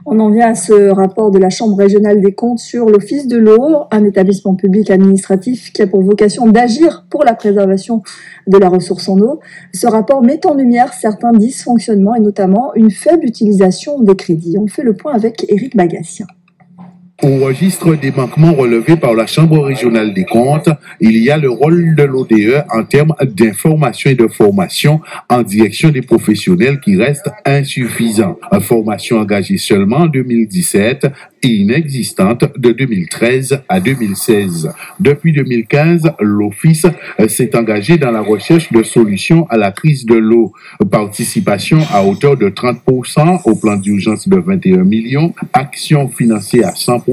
On en vient à ce rapport de la Chambre régionale des comptes sur l'Office de l'eau, un établissement public administratif qui a pour vocation d'agir pour la préservation de la ressource en eau. Ce rapport met en lumière certains dysfonctionnements et notamment une faible utilisation des crédits. On fait le point avec Éric Bagassien. Au registre des manquements relevés par la Chambre régionale des comptes, il y a le rôle de l'ODE en termes d'information et de formation en direction des professionnels qui reste insuffisant. Une formation engagée seulement en 2017 et inexistante de 2013 à 2016. Depuis 2015, l'Office s'est engagé dans la recherche de solutions à la crise de l'eau. Participation à hauteur de 30% au plan d'urgence de 21 millions, action financée à 100%,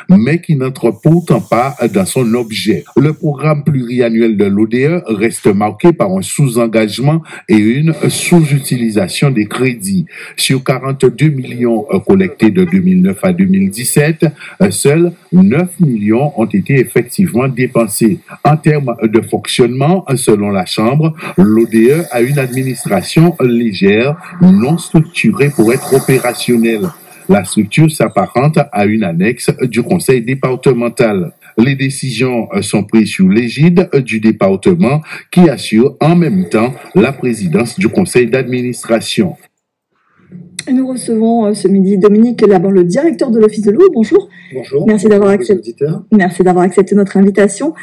mais qui n'entre pourtant pas dans son objet. Le programme pluriannuel de l'ODE reste marqué par un sous-engagement et une sous-utilisation des crédits. Sur 42 millions collectés de 2009 à 2017, seuls 9 millions ont été effectivement dépensés. En termes de fonctionnement, selon la Chambre, l'ODE a une administration légère, non structurée pour être opérationnelle. La structure s'apparente à une annexe du conseil départemental. Les décisions sont prises sous l'égide du département qui assure en même temps la présidence du conseil d'administration. Nous recevons ce midi Dominique Laban, le directeur de l'Office de l'eau. Bonjour. Bonjour. Merci d'avoir accepté notre invitation.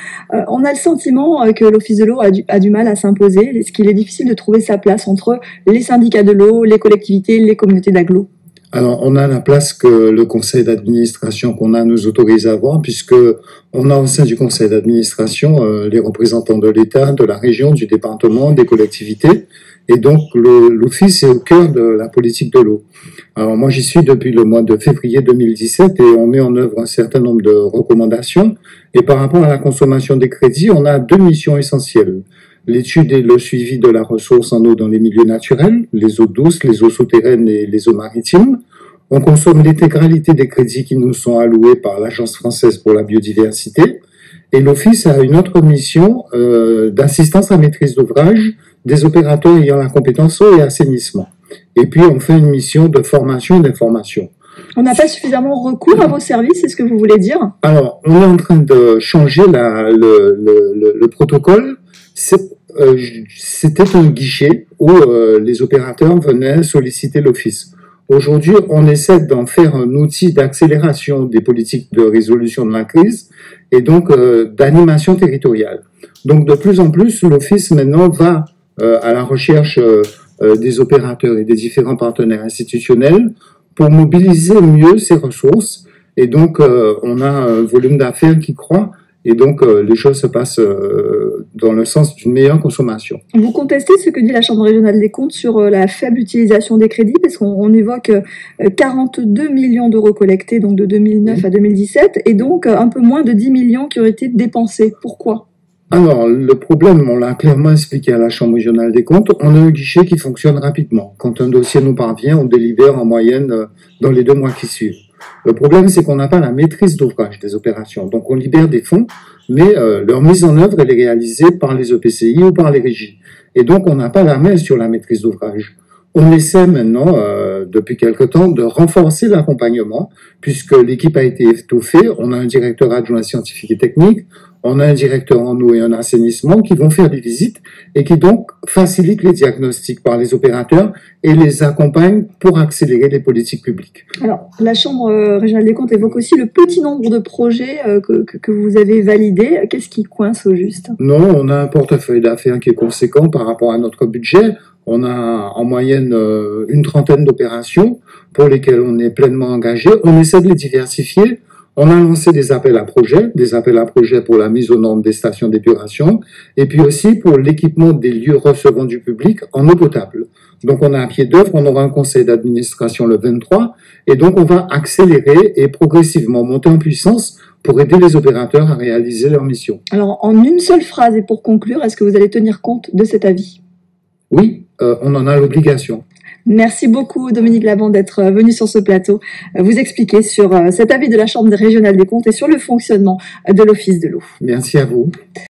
On a le sentiment que l'Office de l'eau a du mal à s'imposer. Est-ce qu'il est difficile de trouver sa place entre les syndicats de l'eau, les collectivités, les communautés d'agglo? Alors, on a la place que le conseil d'administration qu'on a nous autorise à avoir, puisque on a au sein du conseil d'administration les représentants de l'État, de la région, du département, des collectivités. Et donc, l'Office est au cœur de la politique de l'eau. Alors, moi, j'y suis depuis le mois de février 2017 et on met en œuvre un certain nombre de recommandations. Et par rapport à la consommation des crédits, on a deux missions essentielles. L'étude et le suivi de la ressource en eau dans les milieux naturels, les eaux douces, les eaux souterraines et les eaux maritimes. On consomme l'intégralité des crédits qui nous sont alloués par l'Agence française pour la biodiversité. Et l'Office a une autre mission d'assistance à maîtrise d'ouvrage des opérateurs ayant la compétence eau et assainissement. Et puis, on fait une mission de formation et d'information. On n'a pas suffisamment recours à vos services, c'est ce que vous voulez dire? Alors, on est en train de changer le protocole. C'était un guichet où les opérateurs venaient solliciter l'Office. Aujourd'hui, on essaie d'en faire un outil d'accélération des politiques de résolution de la crise et donc d'animation territoriale. Donc, de plus en plus, l'Office maintenant va à la recherche des opérateurs et des différents partenaires institutionnels pour mobiliser mieux ces ressources. Et donc, on a un volume d'affaires qui croît. Et donc, les choses se passent dans le sens d'une meilleure consommation. Vous contestez ce que dit la Chambre régionale des comptes sur la faible utilisation des crédits, parce qu'on évoque 42 millions d'euros collectés donc de 2009 à 2017, et donc un peu moins de 10 millions qui auraient été dépensés. Pourquoi? Alors, le problème, on l'a clairement expliqué à la Chambre régionale des comptes, on a un guichet qui fonctionne rapidement. Quand un dossier nous parvient, on délibère en moyenne dans les 2 mois qui suivent. Le problème, c'est qu'on n'a pas la maîtrise d'ouvrage des opérations. Donc, on libère des fonds, mais leur mise en œuvre, elle est réalisée par les EPCI ou par les régies. Et donc, on n'a pas la main sur la maîtrise d'ouvrage. On essaie maintenant, depuis quelque temps, de renforcer l'accompagnement, puisque l'équipe a été étoffée. On a un directeur adjoint scientifique et technique, on a un directeur en eau et en assainissement qui vont faire des visites et qui donc facilitent les diagnostics par les opérateurs et les accompagnent pour accélérer les politiques publiques. Alors, la Chambre régionale des comptes évoque aussi le petit nombre de projets que vous avez validés. Qu'est-ce qui coince au juste? Non, on a un portefeuille d'affaires qui est conséquent par rapport à notre budget. On a en moyenne une trentaine d'opérations pour lesquelles on est pleinement engagé. On essaie de les diversifier. On a lancé des appels à projets pour la mise aux normes des stations d'épuration et puis aussi pour l'équipement des lieux recevant du public en eau potable. Donc on a un pied d'œuvre, on aura un conseil d'administration le 23 et donc on va accélérer et progressivement monter en puissance pour aider les opérateurs à réaliser leur mission. Alors en une seule phrase et pour conclure, est-ce que vous allez tenir compte de cet avis? Oui, on en a l'obligation. Merci beaucoup Dominique Laban d'être venu sur ce plateau vous expliquer sur cet avis de la Chambre régionale des comptes et sur le fonctionnement de l'Office de l'eau. Merci à vous.